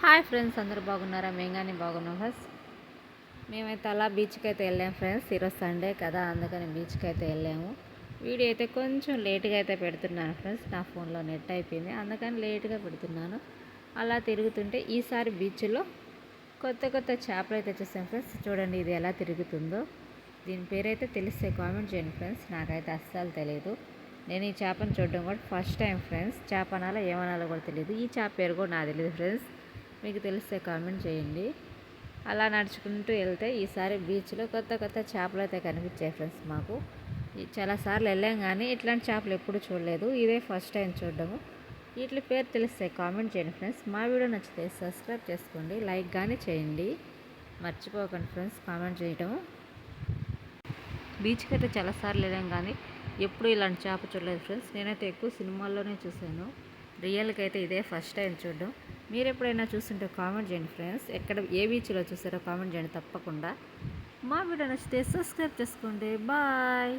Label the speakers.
Speaker 1: Hi friends, అందరూ బాగున్నారా? మేము కానీ బాగున్నాం ఫ్రెండ్స్. మేమైతే అలా బీచ్కి అయితే వెళ్ళాము ఫ్రెండ్స్. ఈరోజు సండే కదా, అందుకని బీచ్కి అయితే వెళ్ళాము. వీడియో అయితే కొంచెం లేట్గా అయితే పెడుతున్నాను ఫ్రెండ్స్. నా ఫోన్లో నెట్ అయిపోయింది, అందుకని లేట్గా పెడుతున్నాను. అలా తిరుగుతుంటే ఈసారి బీచ్లో కొత్త కొత్త చేపలు అయితే చూసాను ఫ్రెండ్స్. చూడండి ఇది ఎలా తిరుగుతుందో. దీని పేరైతే తెలిస్తే కామెంట్ చేయండి ఫ్రెండ్స్. నాకైతే అస్సలు తెలియదు. నేను ఈ చేపను చూడడం కూడా ఫస్ట్ టైం ఫ్రెండ్స్. చేప అనాలో ఏమనాలో కూడా తెలియదు. ఈ చేప పేరు కూడా నాకు తెలియదు ఫ్రెండ్స్. మీకు తెలిస్తే కామెంట్ చేయండి. అలా నడుచుకుంటూ వెళ్తే ఈసారి బీచ్లో కొత్త కొత్త చేపలు అయితే కనిపించాయి ఫ్రెండ్స్. మాకు చాలాసార్లు వెళ్ళాం కానీ ఇట్లాంటి చేపలు ఎప్పుడు చూడలేదు. ఇదే ఫస్ట్ టైం చూడడము. వీటి పేరు తెలిస్తే కామెంట్ చేయండి ఫ్రెండ్స్. మా వీడియో నచ్చితే సబ్స్క్రైబ్ చేసుకోండి, లైక్ కానీ చేయండి. మర్చిపోకండి ఫ్రెండ్స్ కామెంట్ చేయటం. బీచ్కి అయితే చాలాసార్లు వెళ్ళాం కానీ ఎప్పుడు ఇలాంటి చేప చూడలేదు ఫ్రెండ్స్. నేనైతే ఎక్కువ సినిమాల్లోనే చూశాను. రియల్గా అయితే ఇదే ఫస్ట్ టైం చూడడం. మీరు ఎప్పుడైనా చూస్తుంటే కామెంట్ చేయండి ఫ్రెండ్స్. ఏ బీచ్లో చూసారో కామెంట్ చేయండి తప్పకుండా. మా వీడియో నచ్చితే సబ్స్క్రైబ్ చేసుకోండి. బాయ్.